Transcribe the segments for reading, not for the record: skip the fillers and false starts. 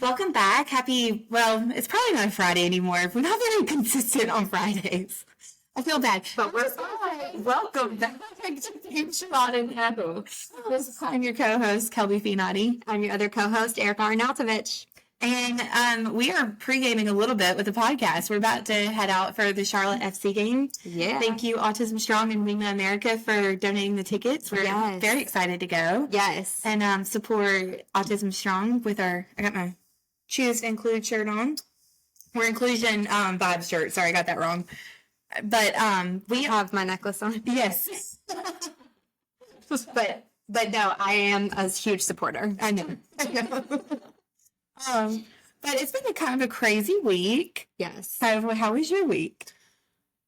Welcome back. It's probably not Friday anymore. We're not very consistent on Fridays. I feel bad. But we're fine. Welcome back to Sean and Heather. I'm your co-host, Kelby Finati. I'm your other co-host, Erica Arnautovich. And we are pre-gaming a little bit with the podcast. We're about to head out for the Charlotte FC game. Yeah. Thank you, Autism Strong and Wingman America, for donating the tickets. We're very excited to go. Yes. And support Autism Strong with I got my Choose to Include shirt on. We're Inclusion Vibe shirt. Sorry, I got that wrong. But we have my necklace on. Yes. but no, I am a huge supporter. I know. But it's been a kind of a crazy week. Yes. How was your week?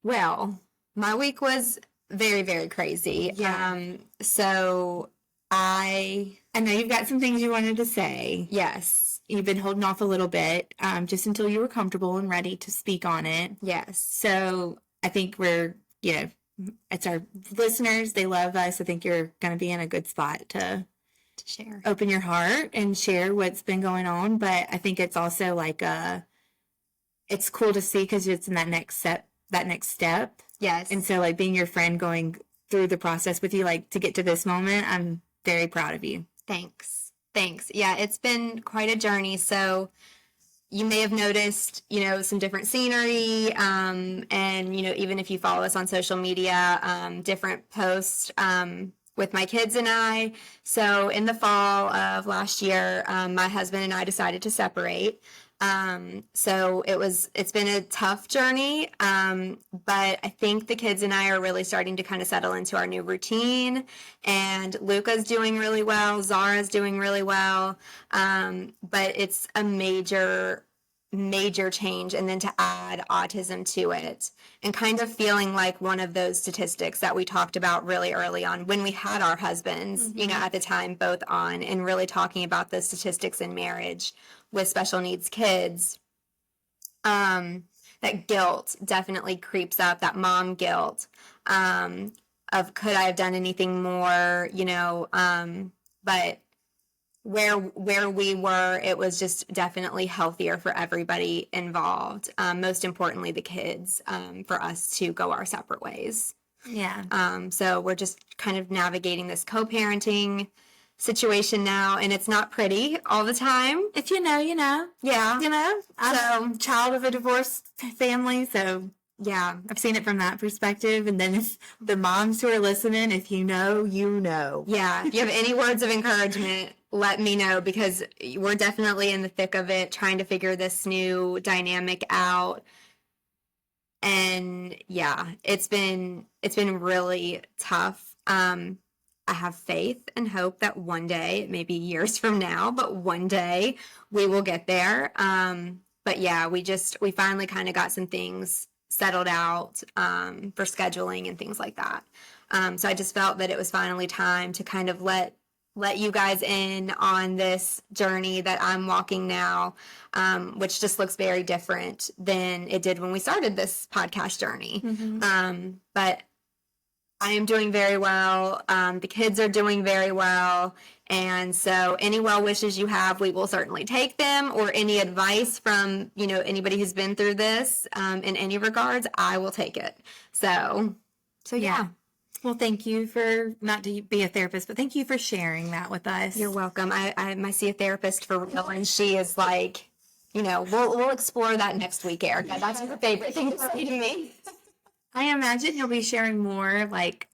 Well, my week was very, very crazy. Yeah. So I know you've got some things you wanted to say. Yes. You've been holding off a little bit, just until you were comfortable and ready to speak on it. Yes. So I think it's our listeners. They love us. I think you're going to be in a good spot to share, open your heart and share what's been going on. But I think it's also it's cool to see because it's in that next step. Yes. And so being your friend going through the process with you, to get to this moment, I'm very proud of you. Thanks. Yeah, it's been quite a journey. So you may have noticed, some different scenery, and, even if you follow us on social media, different posts, with my kids and I. So in the fall of last year, my husband and I decided to separate. So it's been a tough journey. But I think the kids and I are really starting to kind of settle into our new routine, and Luca's doing really well. Zara's doing really well. But it's a major change, and then to add autism to it and kind of feeling like one of those statistics that we talked about really early on when we had our husbands, at the time, both on, and really talking about the statistics in marriage with special needs kids. That guilt definitely creeps up, that mom guilt, of could I have done anything more, but where we were, it was just definitely healthier for everybody involved. Most importantly, the kids, for us to go our separate ways. Yeah. So we're just kind of navigating this co-parenting situation now, and it's not pretty all the time. If you know, you know. Yeah. I'm a child of a divorced family, so yeah, I've seen it from that perspective. And then if the moms who are listening, if you know, you know. Yeah. If you have any words of encouragement, let me know, because we're definitely in the thick of it, trying to figure this new dynamic out. And yeah, it's been really tough. I have faith and hope that one day, maybe years from now, but one day we will get there. But yeah, we finally kind of got some things settled out, for scheduling and things like that. So I just felt that it was finally time to kind of let you guys in on this journey that I'm walking now, which just looks very different than it did when we started this podcast journey. But I am doing very well. The kids are doing very well. And so any well wishes you have, we will certainly take them, or any advice from, anybody who's been through this, in any regards, I will take it. So yeah. Well, thank you for, not to be a therapist, but thank you for sharing that with us. You're welcome. I see a therapist for real, and she is like, we'll explore that next week, Erica. That's your favorite thing to say to me. I imagine you'll be sharing more,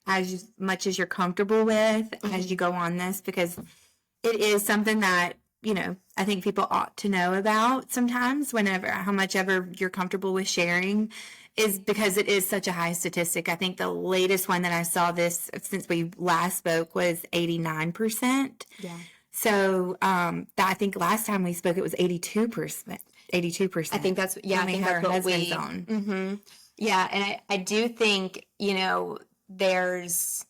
as much as you're comfortable with as you go on this, because it is something that, I think people ought to know about sometimes, how much ever you're comfortable with sharing, is because it is such a high statistic. I think the latest one that I saw this since we last spoke was 89%. Yeah. So I think last time we spoke it was 82%. 82%. I think that's what we on. Mm-hmm. Yeah, and I do think, there's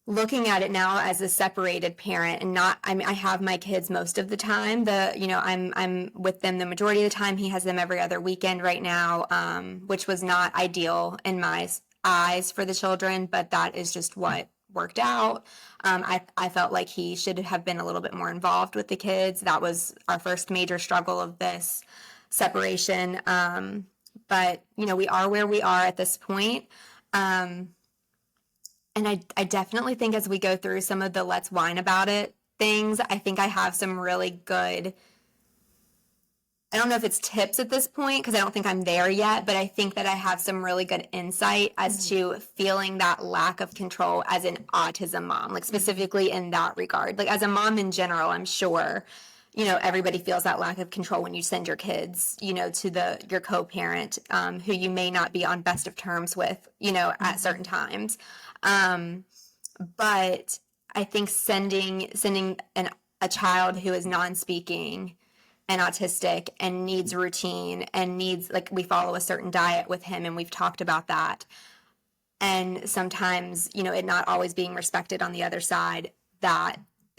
looking at it now as a separated parent, and I have my kids most of the time. I'm with them the majority of the time. He has them every other weekend right now, which was not ideal in my eyes for the children, but that is just what worked out. I felt like he should have been a little bit more involved with the kids. That was our first major struggle of this separation. But, you know, we are where we are at this point. And I definitely think as we go through some of the let's whine about it things, I think I have some really good, I don't know if it's tips at this point because I don't think I'm there yet, but I think that I have some really good insight as to feeling that lack of control as an autism mom, like specifically in that regard. Like as a mom in general, I'm sure, you know, everybody feels that lack of control when you send your kids, you know, to your co-parent, who you may not be on best of terms with, you know, at certain times. But I think sending a child who is non-speaking and autistic and needs routine and needs, like, we follow a certain diet with him and we've talked about that. And sometimes, you know, it not always being respected on the other side, that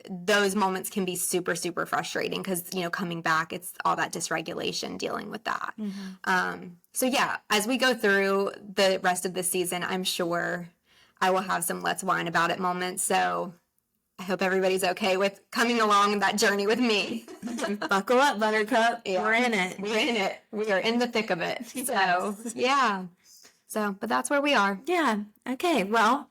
those moments can be super, super frustrating because, you know, coming back, it's all that dysregulation dealing with that. So yeah, as we go through the rest of the season, I'm sure I will have some let's whine about it moments. So I hope everybody's okay with coming along that journey with me. Buckle up, Buttercup. Yeah. We're in it. We're in it. We are in the thick of it. So, yeah. So, but that's where we are. Yeah. Okay. Well,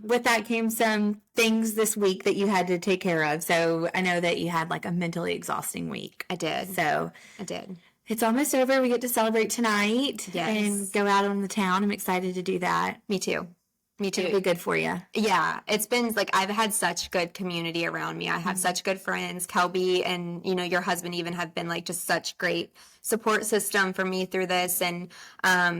with that came some things this week that you had to take care of. So I know that you had like a mentally exhausting week. I did. So I did. it's almost over. We get to celebrate tonight and go out on the town. I'm excited to do that. Me too. Me too. It'll be good for you. Yeah, it's been like I've had such good community around me. I have such good friends. Kelby and, you know, your husband even have been like just such great support system for me through this. And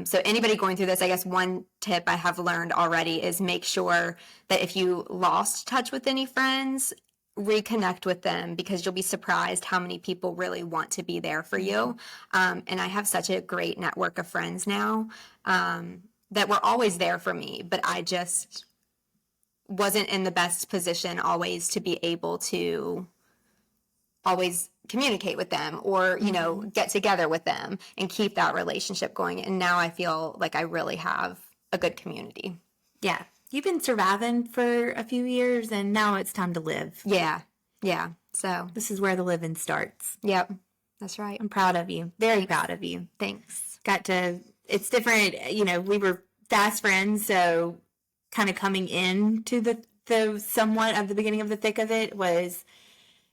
so anybody going through this, I guess one tip I have learned already is make sure that if you lost touch with any friends, reconnect with them because you'll be surprised how many people really want to be there for you. And I have such a great network of friends now. That were always there for me, but I just wasn't in the best position always to be able to always communicate with them or, you know, get together with them and keep that relationship going. And now I feel like I really have a good community. Yeah. You've been surviving for a few years and now it's time to live. Yeah. Yeah. So this is where the living starts. Yep. That's right. I'm proud of you. Very proud of you. Thanks. It's different, you know, we were fast friends, so kind of coming into the somewhat of the beginning of the thick of it was,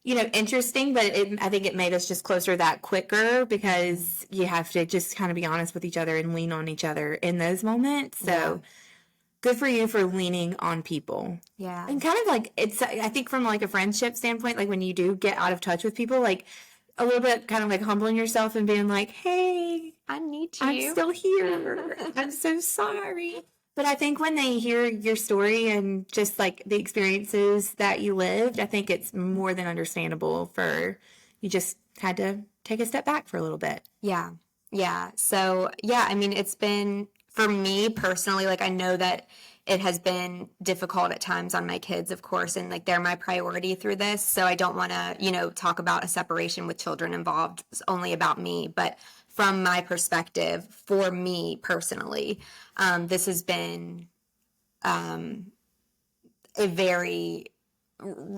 you know, interesting, but I think it made us just closer that quicker because you have to just kind of be honest with each other and lean on each other in those moments. So good for you for leaning on people. Yeah. And kind of like, I think from like a friendship standpoint, like when you do get out of touch with people, like a little bit kind of like humbling yourself and being like, hey, I need you. I'm still here. I'm so sorry. But I think when they hear your story and just like the experiences that you lived, I think it's more than understandable for you just had to take a step back for a little bit. Yeah. Yeah. So, yeah, I mean, it's been, for me personally, like I know that it has been difficult at times on my kids, of course, and like they're my priority through this. So I don't want to, you know, talk about a separation with children involved. It's only about me. But from my perspective, for me personally, this has been a very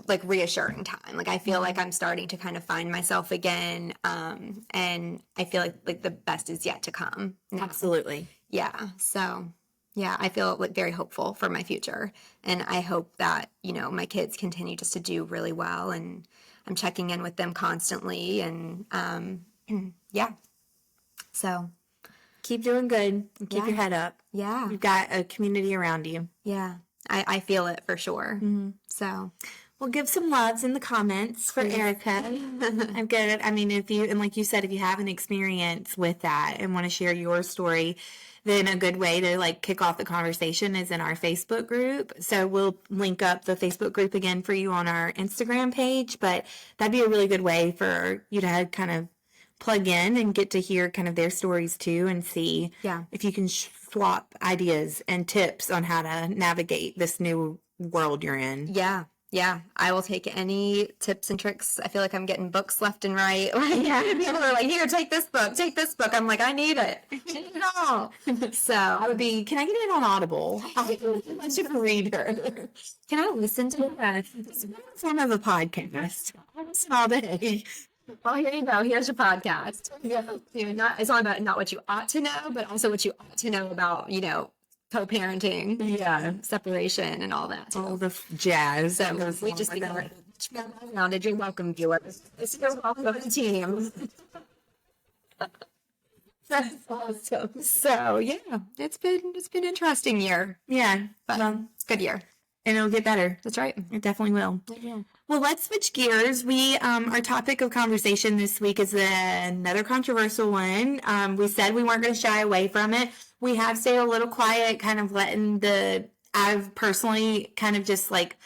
like reassuring time. Like I feel like I'm starting to kind of find myself again, and I feel like the best is yet to come now. Absolutely. Yeah. So yeah, I feel like very hopeful for my future, and I hope that, you know, my kids continue just to do really well, and I'm checking in with them constantly, and yeah. So Keep doing good. And keep your head up. yeah, You've got a community around you. yeah, I feel it for sure. So Well, give some loves in the comments for Erica. I'm good. I mean, and like you said, if you have an experience with that and want to share your story, then a good way to like kick off the conversation is in our Facebook group. So we'll link up the Facebook group again for you on our Instagram page, but that'd be a really good way for you to kind of plug in and get to hear kind of their stories too and see if you can swap ideas and tips on how to navigate this new world you're in. yeah, Yeah, I will take any tips and tricks. I feel like I'm getting books left and right. People are like, here, take this book, take this book. I'm like, I need it. I need it all. So I would be, can I get it on Audible? I'm such a reader. can I listen to it? It's one form of a podcast. I listen all day. Well, here you go. Here's your podcast. It's all about not what you ought to know, but also what you ought to know about, co-parenting, Yeah. separation, and all that. All the jazz. So we just be like, rounded. You're welcome, viewers. You're welcome to the team. That's awesome. So yeah, it's been an interesting year, Yeah. but it's a good year. And it'll get better. That's right. It definitely will. Yeah. Well, let's switch gears. Our topic of conversation this week is another controversial one. We said we weren't going to shy away from it. We have stayed a little quiet, kind of I've personally kind of just like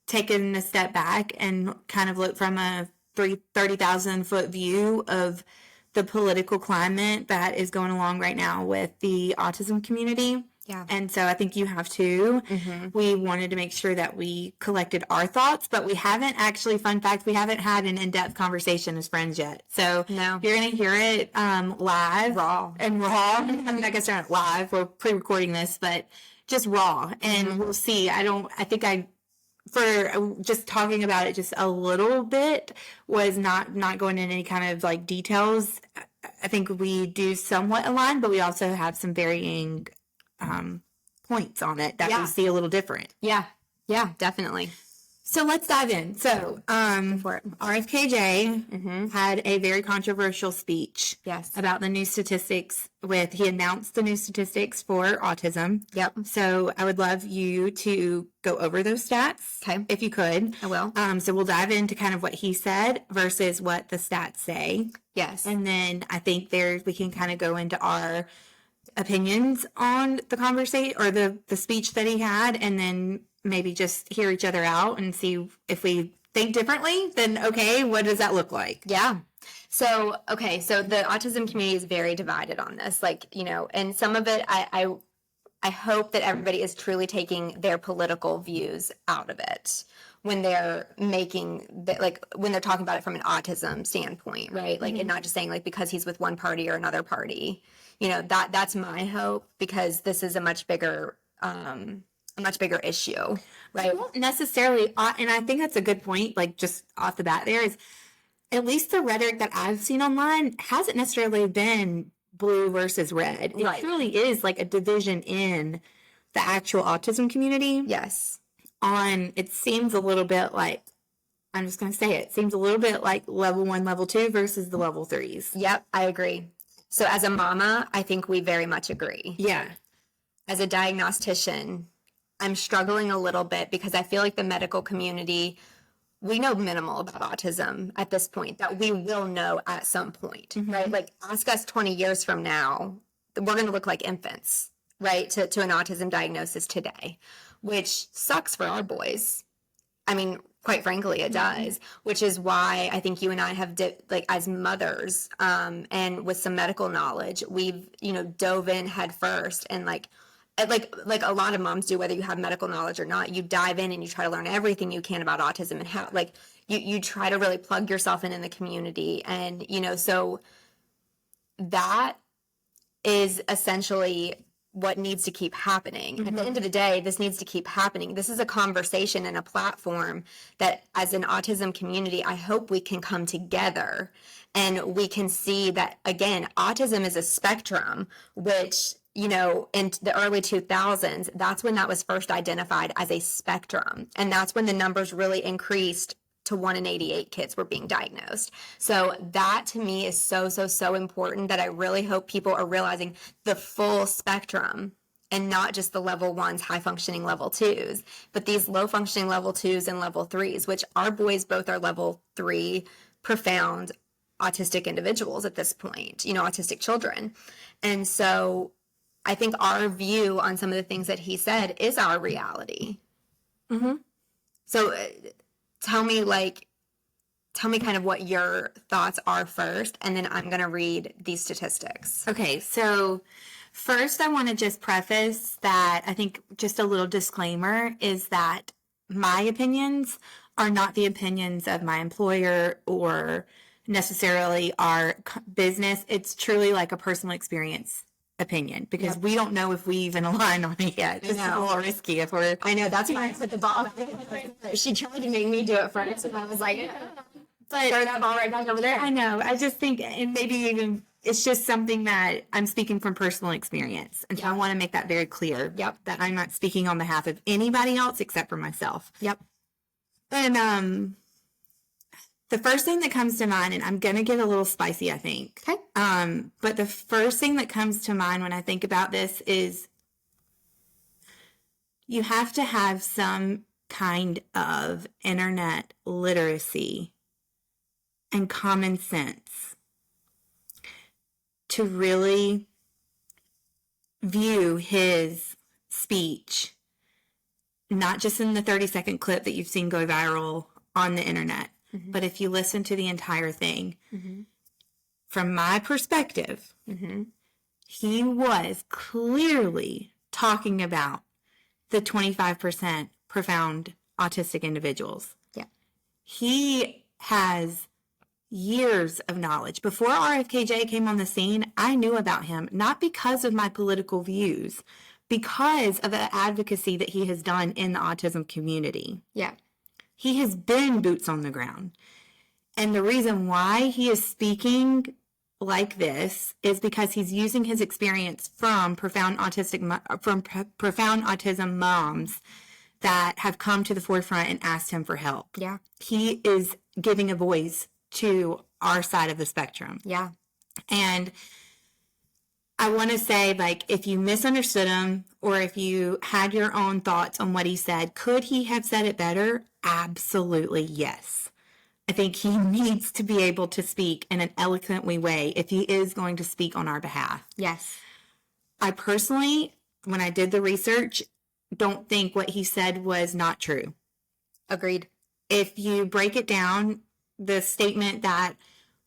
taken a step back and kind of looked from a 30,000 foot view of the political climate that is going along right now with the autism community. Yeah. And so I think you have too. Mm-hmm. We wanted to make sure that we collected our thoughts, but we haven't actually, fun fact, we haven't had an in-depth conversation as friends yet. So No. you're going to hear it live. Raw. And raw. I mean, I guess they're not live. We're pre-recording this, but just raw. And we'll see. For just talking about it just a little bit was not going into any kind of like details. I think we do somewhat align, but we also have some varying points on it that we see a little different. Yeah. Yeah, definitely. So let's dive in. So For it. RFK had a very controversial speech Yes. about the new statistics he announced the new statistics for autism. Yep. So I would love you to go over those stats. Okay. If you could. I will. So we'll dive into kind of what he said versus what the stats say. Yes. And then I think we can kind of go into our opinions on the conversation or the speech that he had, and then maybe just hear each other out and see if we think differently, then okay, what does that look like? Yeah. So, okay. So the autism community is very divided on this, and some of it, I hope that everybody is truly taking their political views out of it when they're when they're talking about it from an autism standpoint, right? Like, and not just saying like, because he's with one party or another party, that's my hope, because this is a much bigger issue, right? I won't necessarily, and I think that's a good point, like just off the bat there is, at least the rhetoric that I've seen online hasn't necessarily been blue versus red. It Right. truly is like a division in the actual autism community. Yes. It seems a little bit like, I'm just going to say it seems a little bit like level 1, level 2 versus the level 3s. Yep, I agree. So as a mama, I think we very much agree. Yeah. As a diagnostician, I'm struggling a little bit because I feel like the medical community, we know minimal about autism at this point, that we will know at some point, right? Like, ask us 20 years from now, we're going to look like infants, right? To an autism diagnosis today, which sucks for our boys. I mean, quite frankly, it does, which is why I think you and I have, as mothers, and with some medical knowledge, we've, dove in head first and like a lot of moms do, whether you have medical knowledge or not, you dive in and you try to learn everything you can about autism and how, like, you try to really plug yourself in the community. And, so that is essentially what needs to keep happening. At the end of the day, this needs to keep happening. This is a conversation and a platform that, as an autism community, I hope we can come together and we can see that, again, autism is a spectrum, which, in the early 2000s, that's when that was first identified as a spectrum. And that's when the numbers really increased to 1 in 88 kids were being diagnosed. So that to me is so, so, so important, that I really hope people are realizing the full spectrum and not just the level 1s, high functioning level 2s, but these low functioning level 2s and level 3s, which our boys both are level 3 profound autistic individuals at this point, autistic children. And so I think our view on some of the things that he said is our reality. So tell me kind of what your thoughts are first, and then I'm going to read these statistics. Okay, so first I want to just preface that I think just a little disclaimer is that my opinions are not the opinions of my employer or necessarily our business. It's truly like a personal experience opinion, because we don't know if we even align on it yet. It's a little risky if we're. I know, that's why I put the ball. She tried to make me do it first, and I was like, but throw that ball right back over there. I know. I just think, and maybe even it's just something that I'm speaking from personal experience, and so I want to make that very clear. Yep. That I'm not speaking on behalf of anybody else except for myself. Yep. And the first thing that comes to mind, and I'm gonna get a little spicy, I think. Okay. But the first thing that comes to mind when I think about this is you have to have some kind of internet literacy and common sense to really view his speech, not just in the 30-second clip that you've seen go viral on the internet, but if you listen to the entire thing. From my perspective, he was clearly talking about the 25% profound autistic individuals. Yeah. He has years of knowledge. Before RFK Jr came on the scene, I knew about him, not because of my political views, because of the advocacy that he has done in the autism community. Yeah. He has been boots on the ground. And the reason why he is speaking like this is because he's using his experience from profound autism moms that have come to the forefront and asked him for help. Yeah. He is giving a voice to our side of the spectrum. Yeah. And I want to say, like, if you misunderstood him or if you had your own thoughts on what he said, could he have said it better? Absolutely, yes. I think he needs to be able to speak in an eloquent way if he is going to speak on our behalf. Yes. I personally, when I did the research, don't think what he said was not true. Agreed. If you break it down, the statement that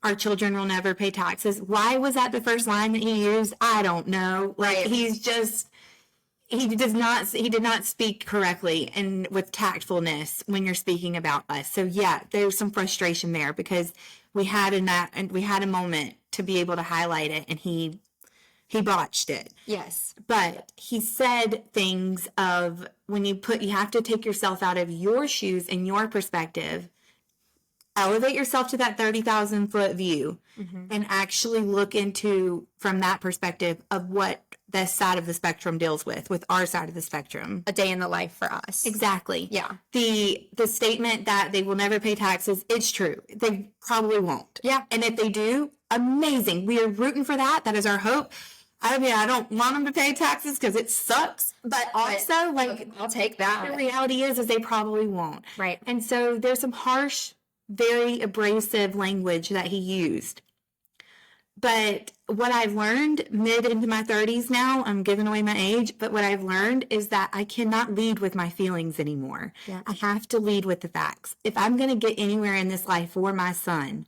our children will never pay taxes, why was that the first line that he used? I don't know. Like, Right. he did not speak correctly and with tactfulness when you're speaking about us. So yeah, there's some frustration there because we had a moment to be able to highlight it, and he botched it. Yes. But he said things of you have to take yourself out of your shoes and your perspective, elevate yourself to that 30,000 foot view, and actually look into from that perspective of what this side of the spectrum deals with our side of the spectrum. A day in the life for us. Exactly. Yeah. The statement that they will never pay taxes, it's true. They probably won't. Yeah. And if they do, amazing. We are rooting for that. That is our hope. I mean, I don't want them to pay taxes because it sucks. But also, I'll take that. the reality is they probably won't. Right. And so there's some harsh, very abrasive language that he used. But what I've learned mid into my 30s now, I'm giving away my age, but what I've learned is that I cannot lead with my feelings anymore. Yeah. I have to lead with the facts. If I'm going to get anywhere in this life for my son,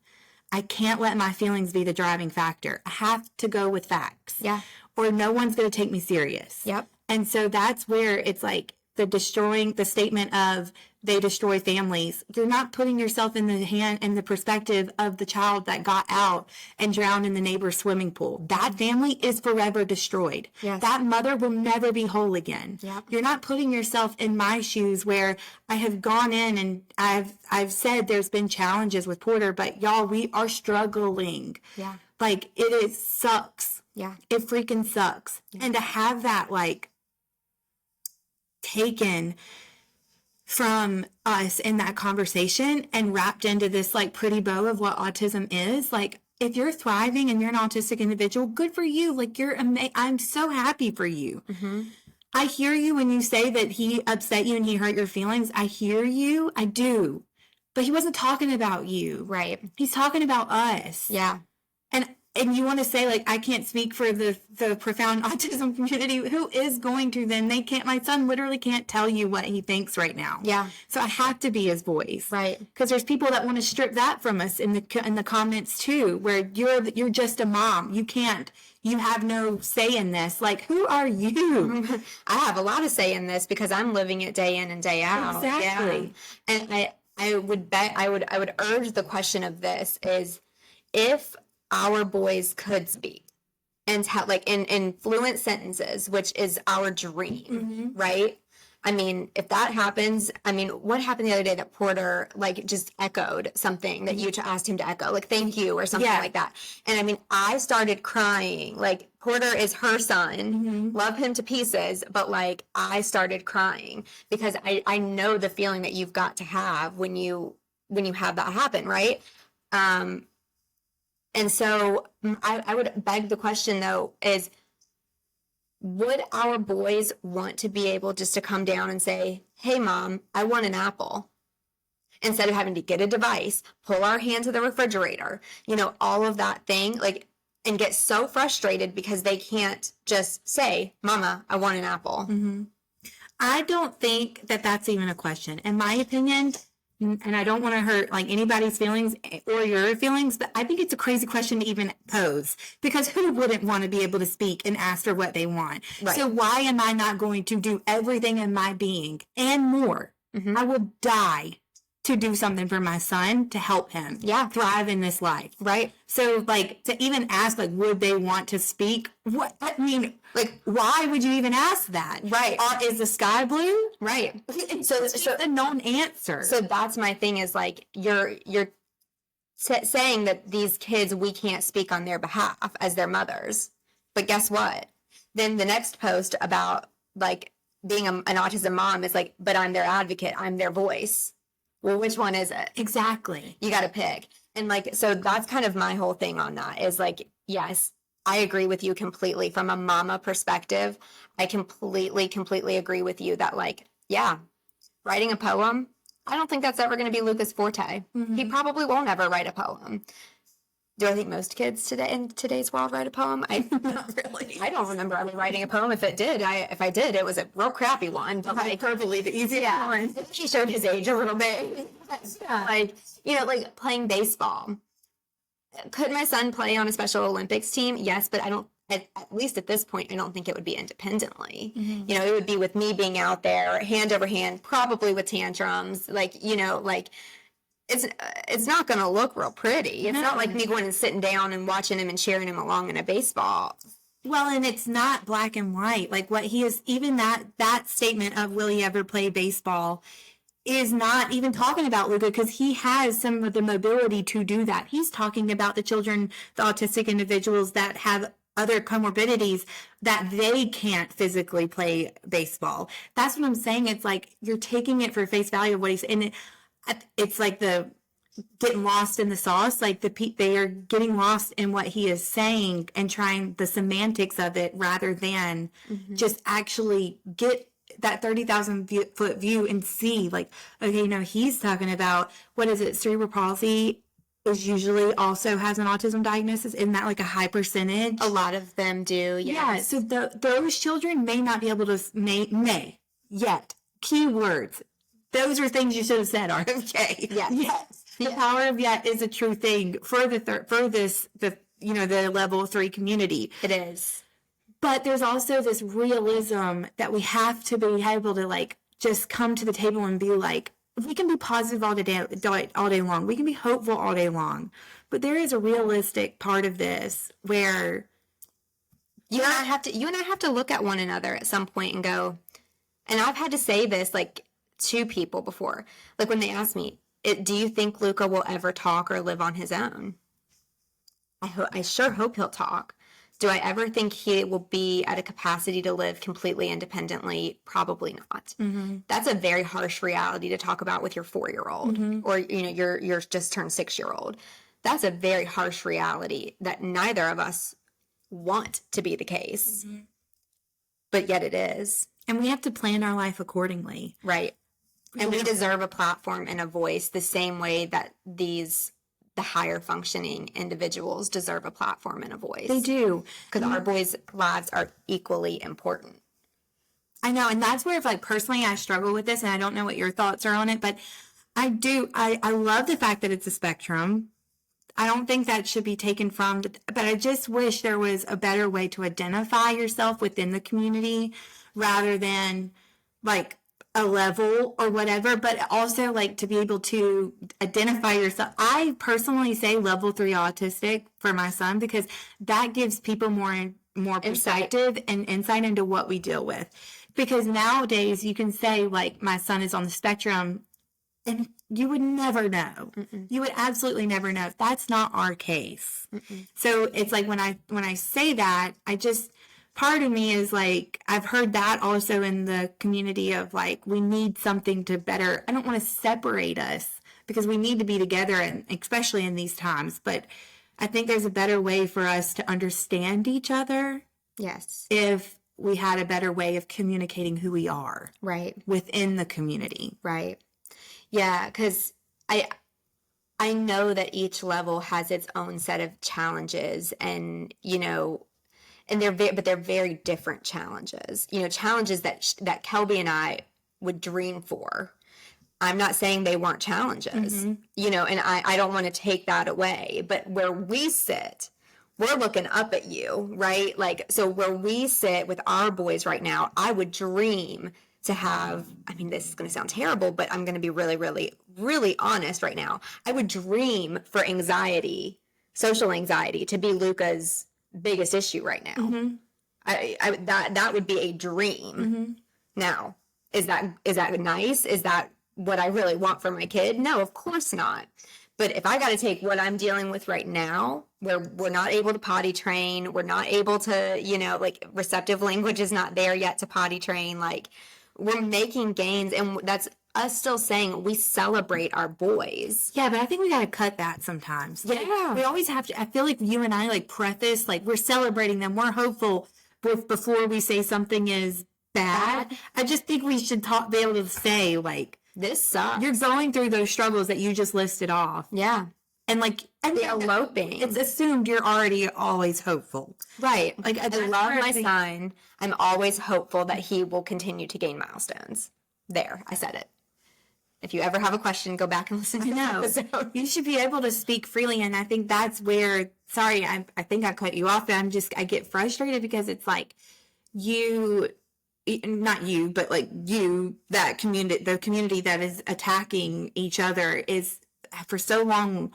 I can't let my feelings be the driving factor. I have to go with facts. Yeah. Or no one's going to take me serious. Yep. And so that's where it's like the statement of they destroy families. You're not putting yourself in the perspective of the child that got out and drowned in the neighbor's swimming pool. That family is forever destroyed. Yes. That mother will never be whole again. Yep. You're not putting yourself in my shoes where I have gone in and I've said there's been challenges with Porter, but y'all, we are struggling. Yeah. Like it sucks. Yeah. It freaking sucks. Yeah. And to have that taken from us in that conversation and wrapped into this pretty bow of what autism is, if you're thriving and you're an autistic individual, good for you. You're I'm so happy for you. Mm-hmm. I hear you when you say that he upset you and he hurt your feelings. I hear you. I do. But he wasn't talking about you. Right. He's talking about us. Yeah. And you want to say, I can't speak for the profound autism community. Who is going to then? They can't. My son literally can't tell you what he thinks right now. Yeah. So I have to be his voice. Right. Because there's people that want to strip that from us in the comments too, where you're just a mom. You have no say in this. Who are you? I have a lot of say in this because I'm living it day in and day out. Exactly. Yeah. And I would bet I would urge the question of this is if our boys could speak and like in fluent sentences, which is our dream, right? I mean, if that happens, I mean, what happened the other day that Porter like just echoed something that you asked him to echo, like thank you or something like that. And I mean, I started crying. Like Porter is her son, love him to pieces, but like I started crying because I know the feeling that you've got to have when you have that happen, right? And so I would beg the question though is, would our boys want to be able just to come down and say, hey, mom, I want an apple? Instead of having to get a device, pull our hand to the refrigerator, you know, all of that thing, like, and get so frustrated because they can't just say, mama, I want an apple. I don't think that that's even a question. In my opinion, and I don't want to hurt like anybody's feelings or your feelings, but I think it's a crazy question to even pose because who wouldn't want to be able to speak and ask for what they want? Right. So why am I not going to do everything in my being and more? I will die to do something for my son to help him thrive in this life. Right. So like to even ask like, would they want to speak? What, I mean, like, why would you even ask that? Right. Is the sky blue? Right. So it's a known answer. So that's my thing is like, you're saying that these kids, we can't speak on their behalf as their mothers. But guess what? Then the next post about like being an autism mom is like, but I'm their advocate. I'm their voice. Well, which one is it? Exactly. You got to pick. And like, so that's kind of my whole thing on that is like, yes, I agree with you completely from a mama perspective. I completely agree with you that like, yeah, writing a poem, I don't think that's ever going to be Luca's forte. He probably won't ever write a poem. Do I think most kids today in today's world write a poem? Not really. I don't remember ever writing a poem. If I did, it was a real crappy one. But like, Hyperbole, the easiest one. He showed his age a little bit. Like, you know, like playing baseball. Could my son play on a Special Olympics team? Yes, but I don't. At least at this point, I don't think it would be independently. You know, it would be with me being out there, hand over hand, probably with tantrums. Like, you know, like. It's not going to look real pretty. It's not like me going and sitting down and watching him and cheering him along in a baseball. Well, and it's not black and white. Like what he is, even that statement of will he ever play baseball is not even talking about Luca because he has some of the mobility to do that. He's talking about the children, the autistic individuals that have other comorbidities that they can't physically play baseball. That's what I'm saying. It's like you're taking it for face value of what he's in. It's like the getting lost in the sauce. Like they are getting lost in what he is saying and trying the semantics of it rather than just actually get that 30,000 foot view and see like, okay, no, he's talking about what is it? Cerebral palsy is usually also has an autism diagnosis. Isn't that like a high percentage? A lot of them do. Yes. Yeah. So those children may not be able to may yet. Keywords. Those are things you should have said, RFK. Yes. The power of yet is a true thing for the level 3 community. It is. But there's also this realism that we have to be able to like just come to the table and be like, we can be positive all day long. We can be hopeful all day long. But there is a realistic part of this where you and I have to look at one another at some point and go, and I've had to say this like to people before, like when they ask me, do you think Luca will ever talk or live on his own? I sure hope he'll talk. Do I ever think he will be at a capacity to live completely independently? Probably not. That's a very harsh reality to talk about with your 4-year-old or, you know, your just turned 6-year-old. That's a very harsh reality that neither of us want to be the case, but yet it is. And we have to plan our life accordingly. Right. And we deserve a platform and a voice the same way that the higher functioning individuals deserve a platform and a voice. They do. Because our boys' lives are equally important. I know. And that's where, like, personally, I struggle with this, and I don't know what your thoughts are on it, but I do. I love the fact that it's a spectrum. I don't think that should be taken from, but I just wish there was a better way to identify yourself within the community rather than, like, a level or whatever, but also like to be able to identify yourself. I personally say level 3 autistic for my son because that gives people more perspective and insight into what we deal with. Because nowadays you can say like my son is on the spectrum and you would never know. Mm-mm. You would absolutely never know. That's not our case. Mm-mm. So it's like when I say that, part of me is like, I've heard that also in the community of like, we need something to better, I don't want to separate us because we need to be together, and especially in these times. But I think there's a better way for us to understand each other. Yes. If we had a better way of communicating who we are. Right. Within the community. Right. Yeah, because I know that each level has its own set of challenges, and and they're very different challenges. Challenges that Kelby and I would dream for. I'm not saying they weren't challenges, and I don't want to take that away. But where we sit, we're looking up at you, right? Like, so where we sit with our boys right now, I would dream to have, this is going to sound terrible, but I'm going to be really, really, really honest right now. I would dream for anxiety, social anxiety, to be Luca's biggest issue right now. Mm-hmm. That would be a dream. Mm-hmm. Now, is that nice? Is that what I really want for my kid? No, of course not. But if I got to take what I'm dealing with right now, where we're not able to potty train, we're not able to, receptive language is not there yet to potty train, we're making gains, and that's us still saying we celebrate our boys. Yeah, but I think we got to cut that sometimes. Yeah. We always have to, I feel like you and I preface, we're celebrating them. We're hopeful before we say something is bad. I just think we should be able to say, this sucks. You're going through those struggles that you just listed off. Yeah. And the eloping. It's assumed you're already always hopeful. Right. I love my son. I'm always hopeful that he will continue to gain milestones. There, I said it. If you ever have a question, go back and listen to that episode. You should be able to speak freely, and I think that's where, sorry, I think I cut you off, but I get frustrated because it's not you, but that community, the community that is attacking each other is, for so long,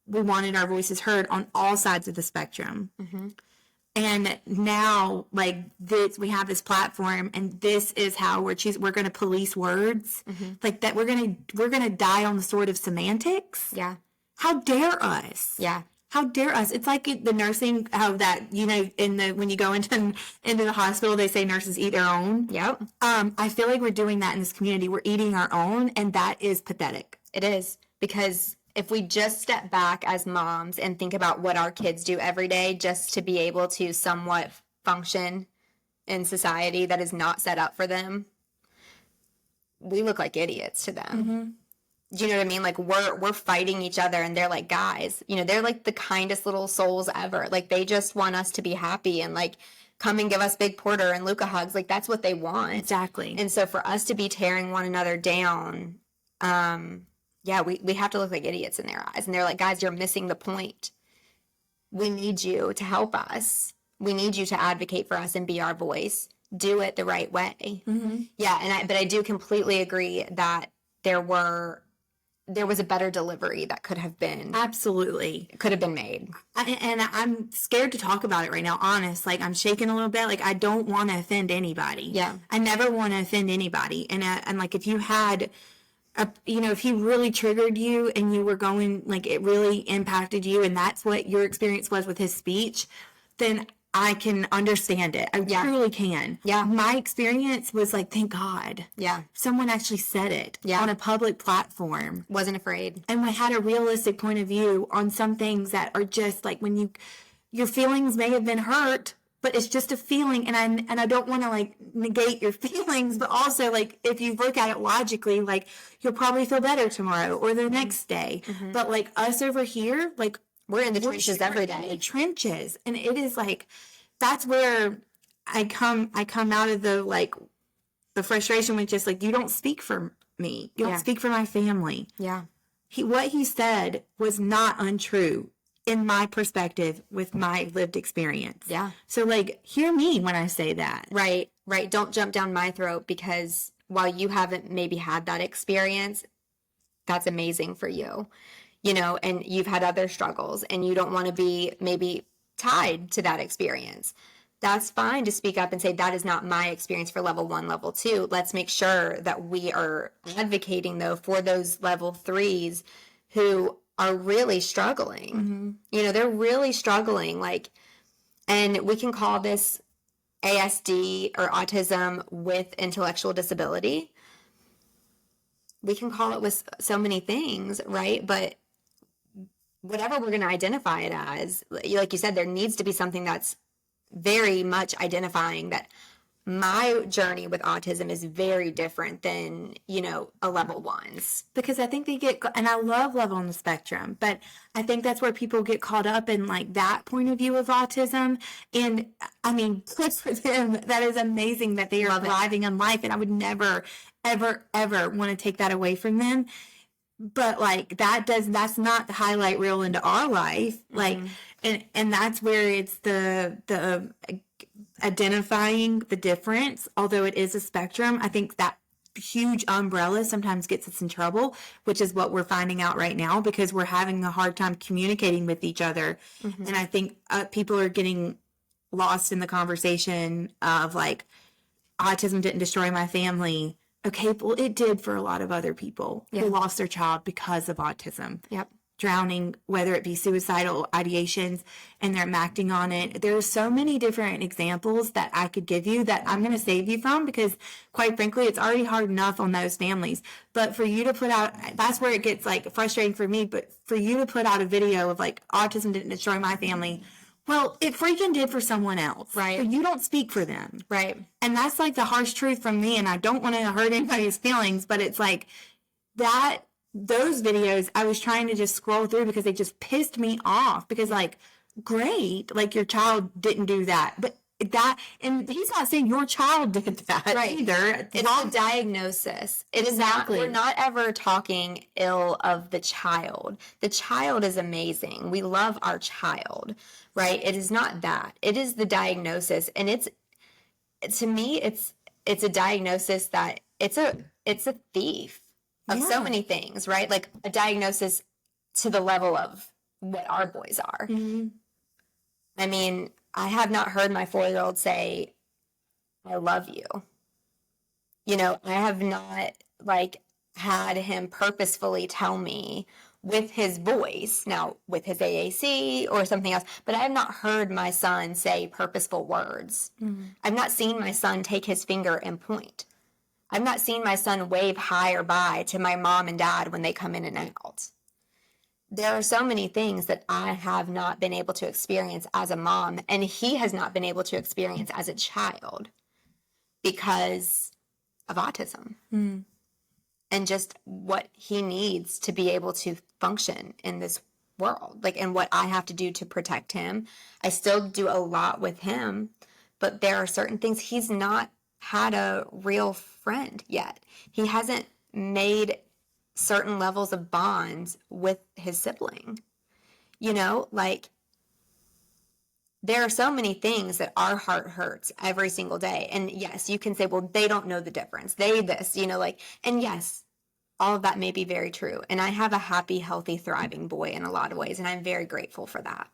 we wanted our voices heard on all sides of the spectrum. Mm-hmm. And now, we have this platform, and this is how we're going to police words. Mm-hmm. That we're going to die on the sword of semantics. Yeah. How dare us? Yeah. How dare us? It's like the nursing, how that, when you go into the hospital, they say nurses eat their own. Yep. I feel like we're doing that in this community. We're eating our own, and that is pathetic. It is, because if we just step back as moms and think about what our kids do every day just to be able to somewhat function in society that is not set up for them, we look like idiots to them. Mm-hmm. Do you know what I mean? We're fighting each other, and they're like guys. They're the kindest little souls ever. They just want us to be happy and come and give us Big Porter and Luca hugs. That's what they want. Exactly. And so for us to be tearing one another down, we have to look like idiots in their eyes. And they're like, guys, you're missing the point. We need you to help us. We need you to advocate for us and be our voice. Do it the right way. Mm-hmm. Yeah, but I do completely agree that there was a better delivery that could have been. Absolutely. Could have been made. And I'm scared to talk about it right now, honest. I'm shaking a little bit. I don't want to offend anybody. Yeah. I never want to offend anybody. And if you had, if he really triggered you and you were going, it really impacted you, and that's what your experience was with his speech, then I can understand it. I truly can. Yeah. My experience was thank God. Yeah. Someone actually said it on a public platform. Wasn't afraid. And we had a realistic point of view on some things that are just when your feelings may have been hurt, but it's just a feeling. And I don't want to negate your feelings, but also if you look at it logically, you'll probably feel better tomorrow or the next day. Mm-hmm. But us over here, we're in the trenches every day. In the trenches. And it is that's where I come out of the frustration with just you don't speak for me. You don't speak for my family. Yeah. What he said was not untrue in my perspective with my lived experience. Yeah. So hear me when I say that. Right. Don't jump down my throat because while you haven't maybe had that experience, that's amazing for you, and you've had other struggles and you don't want to be maybe tied to that experience. That's fine to speak up and say, that is not my experience for level 1, level 2. Let's make sure that we are advocating, though, for those level 3s who are really struggling. They're really struggling. And we can call this ASD or autism with intellectual disability. We can call it with so many things, right? But whatever we're going to identify it as, like you said, there needs to be something that's very much identifying that my journey with autism is very different than, a level 1's. Because I think they get, and I love Love on the Spectrum, but I think that's where people get caught up in like that point of view of autism. And I mean, good for them. That is amazing that they are thriving in life. And I would never, ever, ever want to take that away from them. But like that's not the highlight reel into our life. Like, and that's where it's the identifying the difference, although it is a spectrum. I think that huge umbrella sometimes gets us in trouble, which is what we're finding out right now because we're having a hard time communicating with each other. And I think people are getting lost in the conversation of like, autism didn't destroy my family. Okay, well, it did for a lot of other people who lost their child because of autism. Yep. Drowning, whether it be suicidal ideations, and they're acting on it. There are so many different examples that I could give you that I'm going to save you from because, quite frankly, it's already hard enough on those families. But for you to put out, that's where it gets like frustrating for me, but for you to put out a video of like, autism didn't destroy my family. Well, it freaking did for someone else. Right. But you don't speak for them. Right. And that's like the harsh truth from me. And I don't want to hurt anybody's feelings, but it's like those videos I was trying to just scroll through because they just pissed me off because like, great, like your child didn't do that. But and he's not saying your child did that either. It's a diagnosis. It is not, we're not ever talking ill of the child. The child is amazing. We love our child, right? It is not that. It is the diagnosis. And to me, it's a diagnosis that it's a thief of so many things, right? Like a diagnosis to the level of what our boys are. I mean, I have not heard my 4-year-old say, I love you. I have not had him purposefully tell me with his voice, now with his AAC or something else, but I have not heard my son say purposeful words. I've not seen my son take his finger and point. I've not seen my son wave hi or bye to my mom and dad when they come in and out. There are so many things that I have not been able to experience as a mom, and he has not been able to experience as a child because of autism and just what he needs to be able to function in this world, and what I have to do to protect him. I still do a lot with him, but there are certain things. He's not had a real friend yet. He hasn't made certain levels of bonds with his sibling. There are so many things that our heart hurts every single day. And yes, you can say, well, they don't know the difference. They this, and yes, all of that may be very true. And I have a happy, healthy, thriving boy in a lot of ways, and I'm very grateful for that.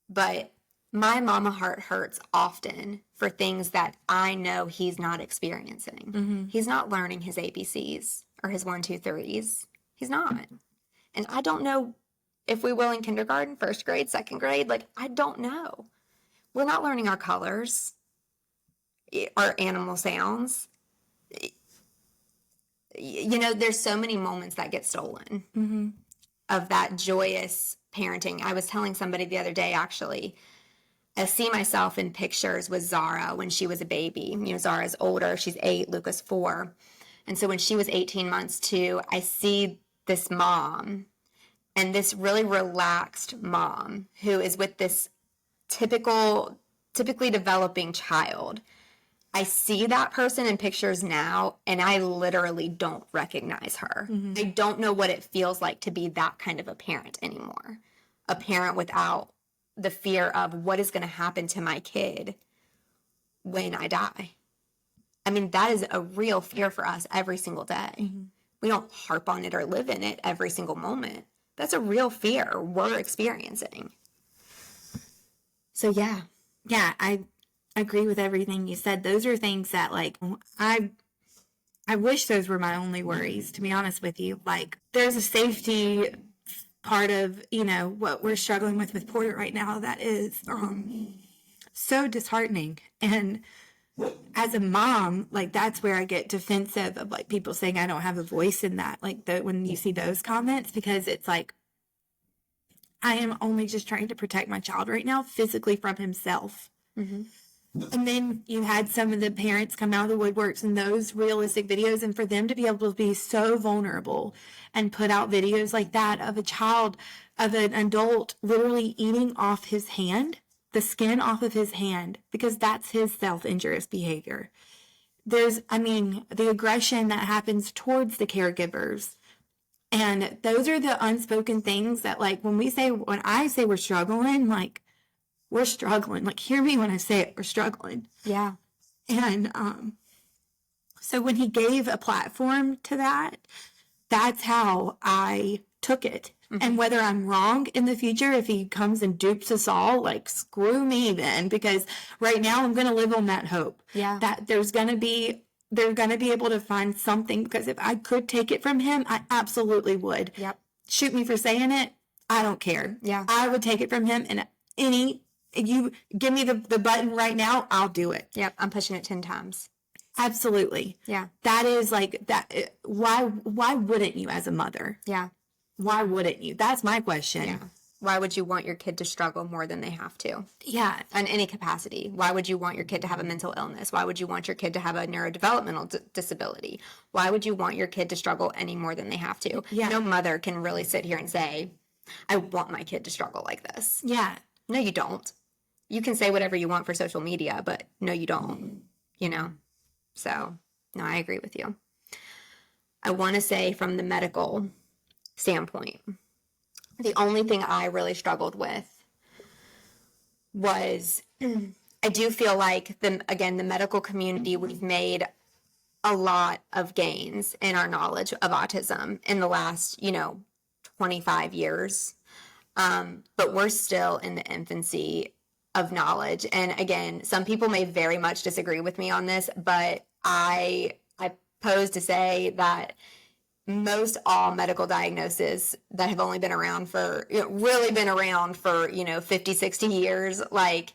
But my mama heart hurts often for things that I know he's not experiencing. He's not learning his ABCs or his 1, 2, 3s. He's not. And I don't know if we will in kindergarten, first grade, second grade. I don't know. We're not learning our colors, our animal sounds. There's so many moments that get stolen of that joyous parenting. I was telling somebody the other day, actually, I see myself in pictures with Zara when she was a baby. Zara's older. She's 8, Luca's 4. And so when she was 18 months too, I see this mom and this really relaxed mom who is with this typically developing child. I see that person in pictures now, and I literally don't recognize her. I don't know what it feels like to be that kind of a parent anymore. A parent without the fear of what is going to happen to my kid when I die. I mean, that is a real fear for us every single day. We don't harp on it or live in it every single moment. That's a real fear we're experiencing. So, yeah. Yeah, I agree with everything you said. Those are things that, like, I wish those were my only worries, to be honest with you. Like, there's a safety part of, what we're struggling with Porter right now that is so disheartening. And as a mom, like, that's where I get defensive of, like, people saying I don't have a voice in that. Like, when you see those comments, because it's like, I am only just trying to protect my child right now physically from himself. And then you had some of the parents come out of the woodworks in those realistic videos, and for them to be able to be so vulnerable and put out videos like that of a child, of an adult literally eating off his hand, the skin off of his hand, because that's his self-injurious behavior. There's, the aggression that happens towards the caregivers. And those are the unspoken things that, like, when I say we're struggling, like, we're struggling. Like, hear me when I say it, we're struggling. Yeah. And so when he gave a platform to that, that's how I took it. And whether I'm wrong in the future, if he comes and dupes us all, like, screw me then, because right now I'm going to live on that hope. Yeah. That they're going to be able to find something, because if I could take it from him, I absolutely would. Yep. Shoot me for saying it. I don't care. Yeah. I would take it from him, and you give me the button right now, I'll do it. Yep. I'm pushing it 10 times. Absolutely. Yeah. That is like that. Why wouldn't you as a mother? Yeah. Why wouldn't you? That's my question. Yeah. Why would you want your kid to struggle more than they have to? Yeah. In any capacity. Why would you want your kid to have a mental illness? Why would you want your kid to have a neurodevelopmental disability? Why would you want your kid to struggle any more than they have to? Yeah. No mother can really sit here and say, I want my kid to struggle like this. Yeah. No, you don't. You can say whatever you want for social media, but no, you don't, So, no, I agree with you. I want to say from the medical standpoint, the only thing I really struggled with was, I do feel like, the medical community, we've made a lot of gains in our knowledge of autism in the last, 25 years. But we're still in the infancy of knowledge. And again, some people may very much disagree with me on this, but I pose to say that most all medical diagnoses that have only been around for, really been around for, 50, 60 years, like,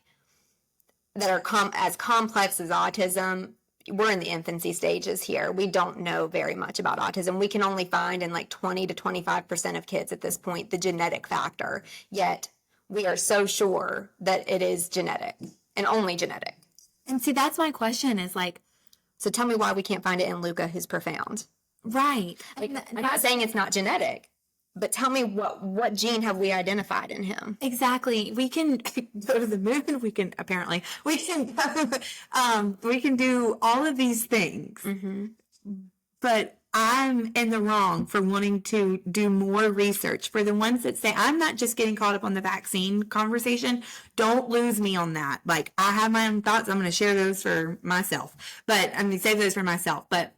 that are as complex as autism, we're in the infancy stages here. We don't know very much about autism. We can only find in like 20 to 25% of kids at this point the genetic factor, yet we are so sure that it is genetic and only genetic. And see, that's my question is like, so tell me why we can't find it in Luca, who's profound. Right. Like, I'm not saying it's not genetic, but tell me what gene have we identified in him? Exactly. We can go to the moon. We can do all of these things. But I'm in the wrong for wanting to do more research. For the ones that say, I'm not just getting caught up on the vaccine conversation, don't lose me on that. Like, I have my own thoughts. I'm going to share those for myself. But save those for myself. But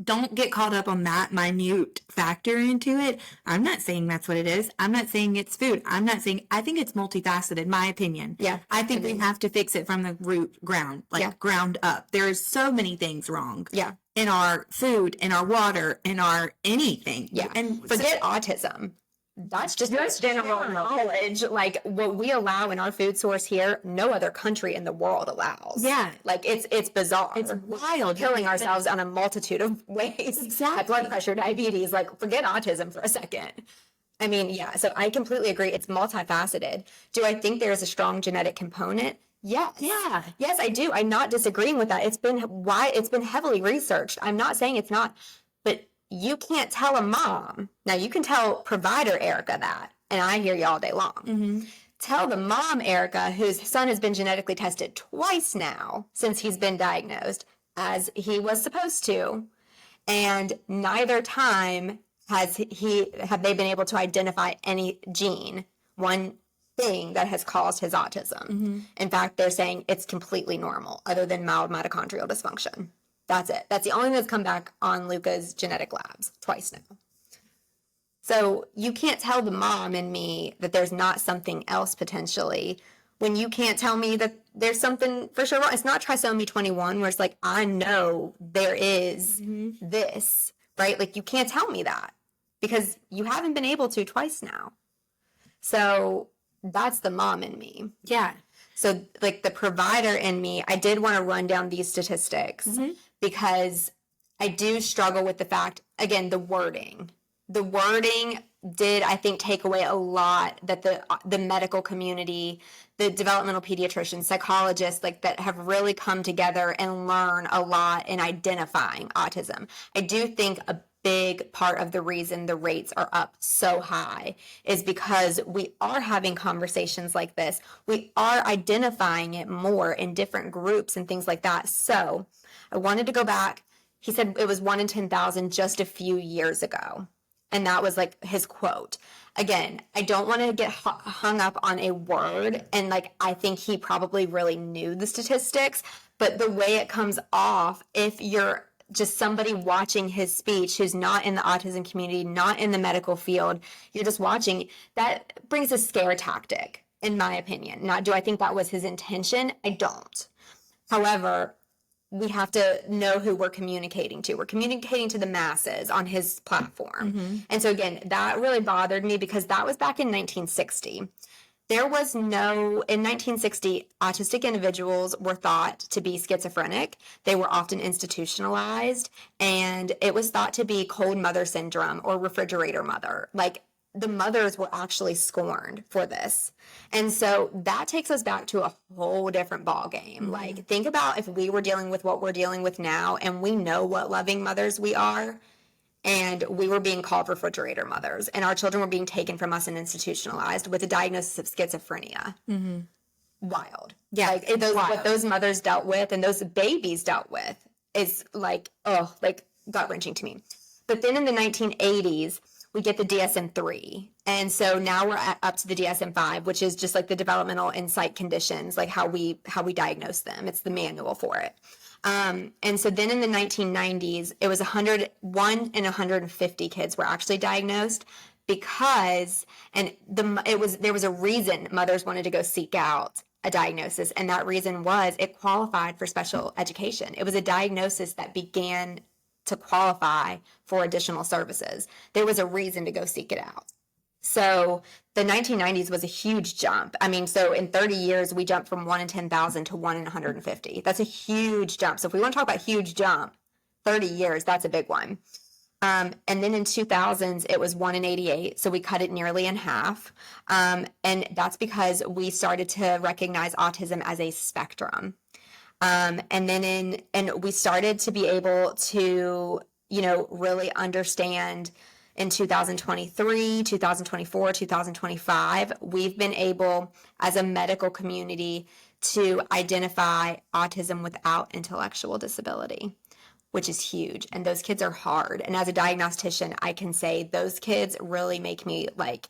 don't get caught up on that minute factor into it. I'm not saying that's what it is. I'm not saying it's food. I think it's multifaceted, my opinion. Yeah. I think we have to fix it from the ground up. There's so many things wrong. Yeah. In our food, in our water, in our anything. Yeah. And forget autism. That's just general knowledge. Like, what we allow in our food source here, no other country in the world allows. Yeah. Like, it's bizarre. It's wild. Killing ourselves on a multitude of ways. Exactly. High blood pressure, diabetes, like, forget autism for a second. Yeah, so I completely agree. It's multifaceted. Do I think there's a strong genetic component? Yes. Yeah. Yes, I do. I'm not disagreeing with that. It's been heavily researched. I'm not saying it's not, but you can't tell a mom. Now, you can tell provider Erica that, and I hear you all day long. Tell the mom, Erica, whose son has been genetically tested twice now since he's been diagnosed, as he was supposed to, and neither time have they been able to identify any gene. One thing that has caused his autism. In fact, they're saying it's completely normal, other than mild mitochondrial dysfunction. That's it. That's the only thing that's come back on Luca's genetic labs twice now. So you can't tell the mom in me that there's not something else potentially when you can't tell me that there's something for sure wrong. It's not trisomy 21 where it's like, I know there is this, right? Like, you can't tell me that because you haven't been able to twice now. So that's the mom in me. Yeah. So, like, the provider in me, I did want to run down these statistics because I do struggle with the fact, again, the wording. The wording did, I think, take away a lot that the medical community, the developmental pediatricians, psychologists, like, that have really come together and learn a lot in identifying autism. I do think a big part of the reason the rates are up so high is because we are having conversations like this. We are identifying it more in different groups and things like that. So I wanted to go back. He said it was 1 in 10,000 just a few years ago. And that was like his quote. Again, I don't want to get hung up on a word. And like, I think he probably really knew the statistics, but the way it comes off, if you're just somebody watching his speech who's not in the autism community, not in the medical field, you're just watching, that brings a scare tactic, in my opinion. Now, do I think that was his intention? I don't. However, we have to know who we're communicating to. We're communicating to the masses on his platform. And so again, that really bothered me because that was back in 1960. There was no, in 1960, autistic individuals were thought to be schizophrenic. They were often institutionalized, and it was thought to be cold mother syndrome or refrigerator mother. Like, the mothers were actually scorned for this. And so that takes us back to a whole different ballgame. Like, think about if we were dealing with what we're dealing with now, and we know what loving mothers we are, and we were being called refrigerator mothers, and our children were being taken from us and institutionalized with a diagnosis of schizophrenia. Wild. Yeah. Like, what those mothers dealt with and those babies dealt with is like, oh, like, gut-wrenching to me. But then in the 1980s, we get the DSM-3. And so now we're up to the DSM-5, which is just like the developmental insight conditions, like how we diagnose them. It's the manual for it. And so then in the 1990s, it was 101 in 150 kids were actually diagnosed because, and there was a reason mothers wanted to go seek out a diagnosis. And that reason was it qualified for special education. It was a diagnosis that began to qualify for additional services. There was a reason to go seek it out. So the 1990s was a huge jump. I mean, so in 30 years, we jumped from 1 in 10,000 to 1 in 150. That's a huge jump. So if we want to talk about huge jump, 30 years, that's a big one. And then in 2000s, it was 1 in 88. So we cut it nearly in half. And that's because we started to recognize autism as a spectrum. And then we started to be able to, really understand in 2023, 2024, 2025, we've been able as a medical community to identify autism without intellectual disability, which is huge. And those kids are hard. And as a diagnostician, I can say those kids really make me like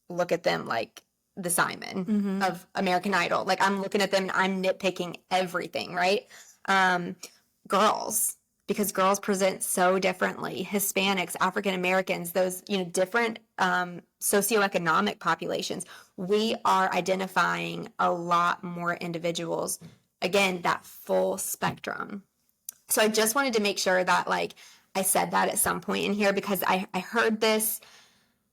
look at them like the Simon of American Idol. Like, I'm looking at them and I'm nitpicking everything, right? Girls, because girls present so differently. Hispanics, African Americans, those, different socioeconomic populations. We are identifying a lot more individuals. Again, that full spectrum. So I just wanted to make sure that, like, I said that at some point in here because I heard this.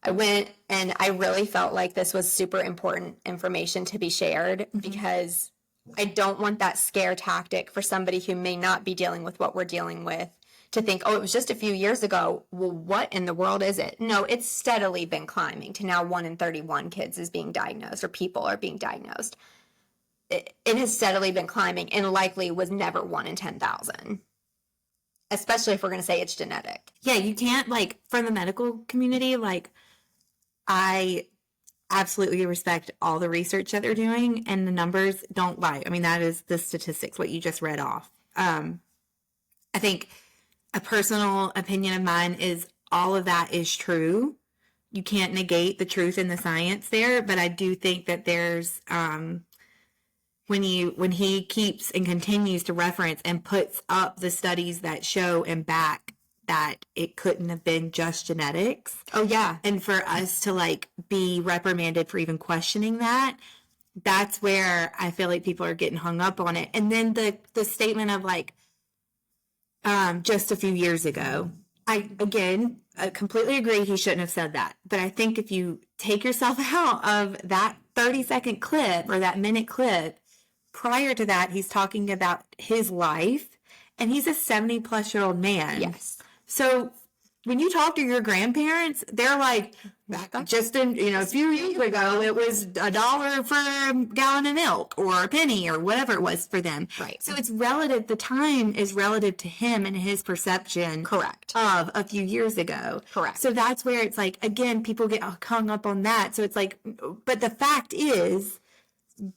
I went and I really felt like this was super important information to be shared because I don't want that scare tactic for somebody who may not be dealing with what we're dealing with to think, oh, it was just a few years ago. Well, what in the world is it? No, it's steadily been climbing to now 1 in 31 kids is being diagnosed or people are being diagnosed. It has steadily been climbing and likely was never 1 in 10,000. Especially if we're going to say it's genetic. Yeah, you can't, like, from the medical community, like, I absolutely respect all the research that they're doing, and the numbers don't lie. I mean, that is the statistics, what you just read off. I think a personal opinion of mine is all of that is true, you can't negate the truth in the science there, but I do think that there's when he keeps and continues to reference and puts up the studies that show and back that it couldn't have been just genetics. Oh yeah. And for us to like be reprimanded for even questioning that, that's where I feel like people are getting hung up on it. And then the statement of like just a few years ago, I completely agree he shouldn't have said that. But I think if you take yourself out of that 30-second clip or that minute clip, prior to that, he's talking about his life, and he's a 70-plus-year-old man. Yes. So when you talk to your grandparents, they're like, just a few years ago, it was $1 for a gallon of milk or a penny or whatever it was for them. Right. So it's relative. The time is relative to him and his perception. Correct. Of a few years ago. Correct. So that's where it's like, again, people get hung up on that. So it's like, but the fact is,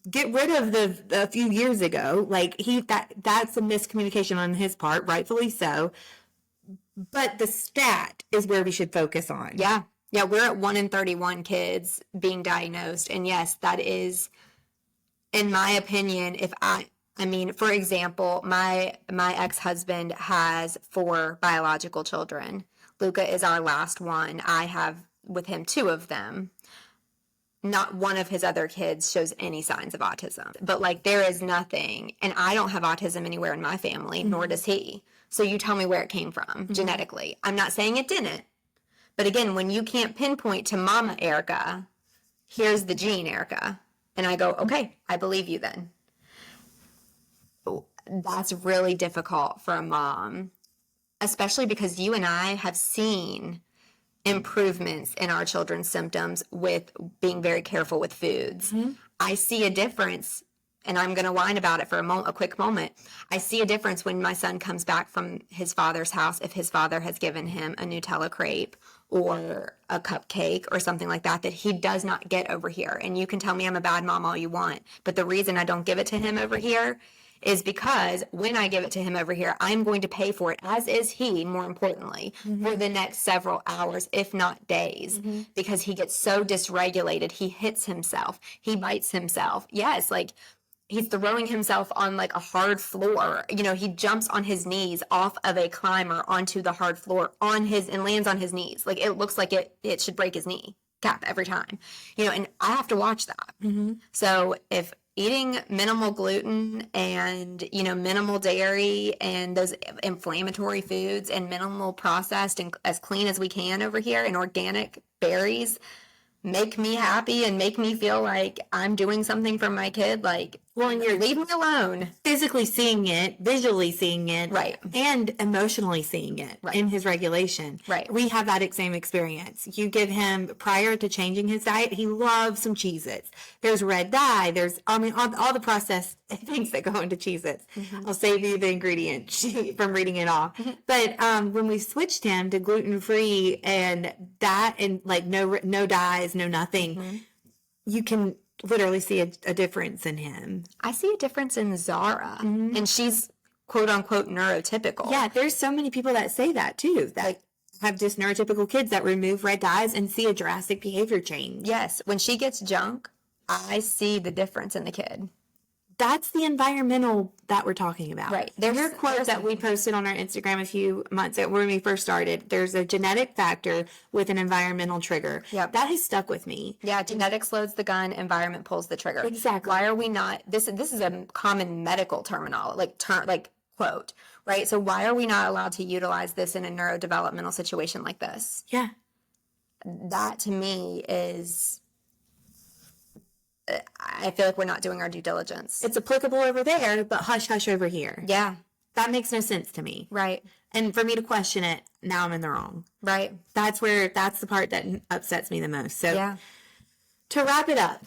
get rid of the few years ago. Like that's a miscommunication on his part, rightfully so. But the stat is where we should focus on. Yeah. Yeah, we're at 1 in 31 kids being diagnosed. And yes, that is, in my opinion, for example, my ex-husband has 4 biological children. Luca is our last one. I have with him 2 of them. Not one of his other kids shows any signs of autism. But like there is nothing, and I don't have autism anywhere in my family, nor does he. So you tell me where it came from genetically. I'm not saying it didn't. But again, when you can't pinpoint to Mama Erica, here's the gene, Erica. And I go, okay, I believe you then. That's really difficult for a mom, especially because you and I have seen improvements in our children's symptoms with being very careful with foods. I see a difference, and I'm going to whine about it for a quick moment. I see a difference when my son comes back from his father's house if his father has given him a Nutella crepe or a cupcake or something like that he does not get over here. And you can tell me I'm a bad mom all you want, but the reason I don't give it to him over here is because when I give it to him over here, I'm going to pay for it, as is he, more importantly, for the next several hours, if not days, because he gets so dysregulated. He hits himself. He bites himself. Yes, like he's throwing himself on like a hard floor. He jumps on his knees off of a climber onto the hard floor and lands on his knees. Like it looks like it should break his knee cap every time, and I have to watch that. So if eating minimal gluten and, minimal dairy and those inflammatory foods and minimal processed and as clean as we can over here and organic berries make me happy and make me feel like I'm doing something for my kid, and you're leaving me alone. Physically seeing it, visually seeing it, right, and emotionally seeing it in his regulation. Right. We have that same experience. You give him, prior to changing his diet, he loves some Cheez-Its. There's red dye. There's, all the processed things that go into Cheez-Its. I'll save you the ingredient sheet from reading it off. But when we switched him to gluten-free and that and like no dyes, no nothing, you can literally see a difference in him. I see a difference in Zara, and she's quote unquote neurotypical. Yeah, there's so many people that say that too, that have just neurotypical kids that remove red dyes and see a drastic behavior change. Yes, when she gets junk, I see the difference in the kid. That's the environmental that we're talking about. Right. There's a quote that we posted on our Instagram a few months ago when we first started. There's a genetic factor with an environmental trigger. Yep. That has stuck with me. Yeah, genetics loads the gun, environment pulls the trigger. Exactly. Why are we not, this is a common medical terminology, quote, right? So why are we not allowed to utilize this in a neurodevelopmental situation like this? Yeah. That to me is, I feel like we're not doing our due diligence. It's applicable over there, but hush hush over here. Yeah. That makes no sense to me. Right. And for me to question it, now I'm in the wrong. Right. That's the part that upsets me the most. So yeah. To wrap it up,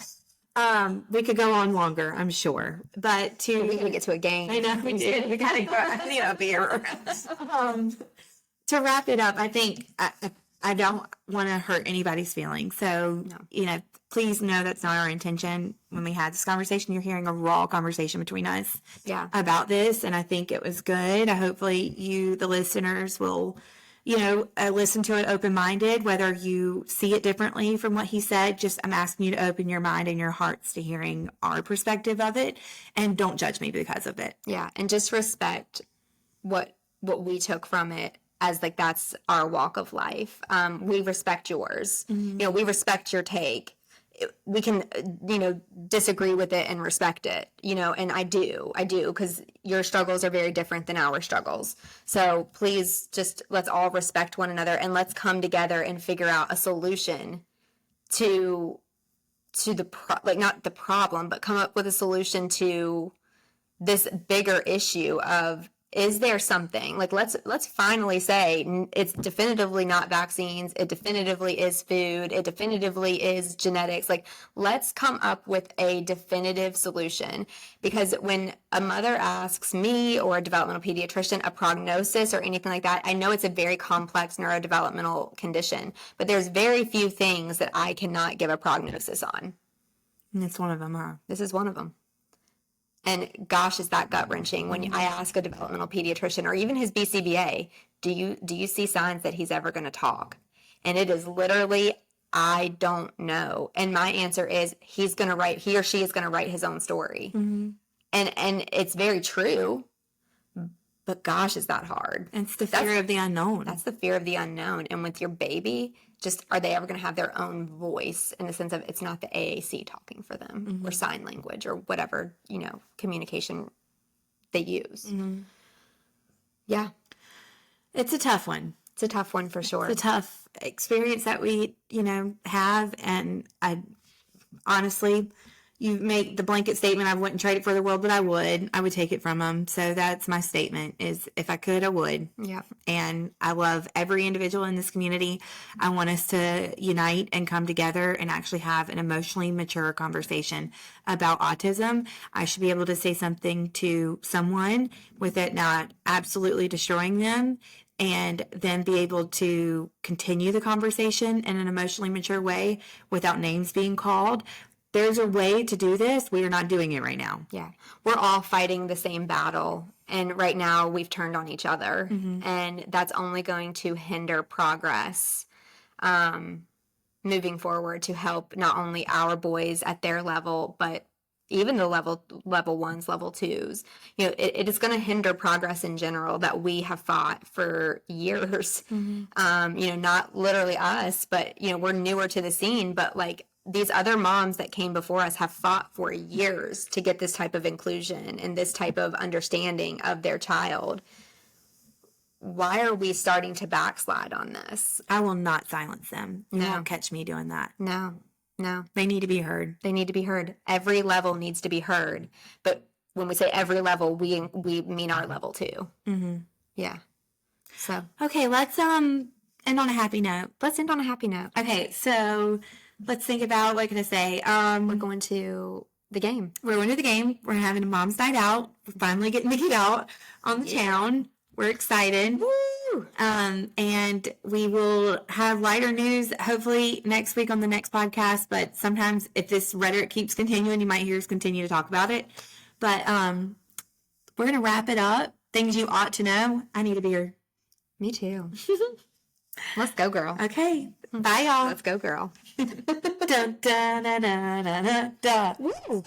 we could go on longer, I'm sure. But we gotta get to a game. I know we did. We gotta go. I need a beer. To wrap it up, I think I don't want to hurt anybody's feelings. So, please know that's not our intention. When we had this conversation, you're hearing a raw conversation between us about this. And I think it was good. Hopefully you, the listeners, will listen to it open-minded, whether you see it differently from what he said. Just, I'm asking you to open your mind and your hearts to hearing our perspective of it, and don't judge me because of it. Yeah, and just respect what we took from it as like that's our walk of life. We respect yours. We respect your take. We can disagree with it and respect it, and I do because your struggles are very different than our struggles. So please just let's all respect one another, and let's come together and figure out a solution to the not the problem, but come up with a solution to this bigger issue of, is there something like, let's finally say it's definitively not vaccines, it definitively is food, it definitively is genetics. Like, let's come up with a definitive solution, because when a mother asks me or a developmental pediatrician a prognosis or anything like that, I know it's a very complex neurodevelopmental condition, but there's very few things that I cannot give a prognosis on. And it's one of them, huh? This is one of them. And gosh, is that gut-wrenching when I ask a developmental pediatrician or even his BCBA, do you see signs that he's ever going to talk? And it is literally, I don't know. And my answer is he or she is going to write his own story. Mm-hmm. And it's very true. But gosh, is that hard. It's the fear of the unknown. That's the fear of the unknown. And with your baby, just, are they ever going to have their own voice, in the sense of it's not the AAC talking for them, mm-hmm. or sign language or whatever, communication they use. Mm-hmm. Yeah. It's a tough one. It's a tough one for sure. It's a tough experience that we, have. And I honestly, you make the blanket statement, I wouldn't trade it for the world, but I would take it from them. So that's my statement, is if I could, I would. Yeah. And I love every individual in this community. I want us to unite and come together and actually have an emotionally mature conversation about autism. I should be able to say something to someone with it not absolutely destroying them, and then be able to continue the conversation in an emotionally mature way without names being called. There's a way to do this. We are not doing it right now. Yeah. We're all fighting the same battle. And right now we've turned on each other. Mm-hmm. And that's only going to hinder progress moving forward, to help not only our boys at their level, but even the level ones, level twos. It is going to hinder progress in general that we have fought for years. Mm-hmm. Not literally us, but, we're newer to the scene, but like, these other moms that came before us have fought for years to get this type of inclusion and this type of understanding of their child. Why are we starting to backslide on this? I will not silence them. You No. won't catch me doing that. No. They need to be heard. They need to be heard. Every level needs to be heard. But when we say every level, we mean our level too. Mm-hmm. Yeah. So. Okay, let's end on a happy note. Let's end on a happy note. Okay, so let's think about, what can I say? We're going to the game. We're going to the game. We're having a mom's night out. We're finally getting to get out on the town. We're excited. Woo! And we will have lighter news hopefully next week on the next podcast. But sometimes if this rhetoric keeps continuing, you might hear us continue to talk about it. But we're going to wrap it up. Things you ought to know. I need a beer. Me too. Let's go, girl. Okay. Bye, y'all. Let's go, girl. Dun, dun, dun, dun, dun, dun. Woo!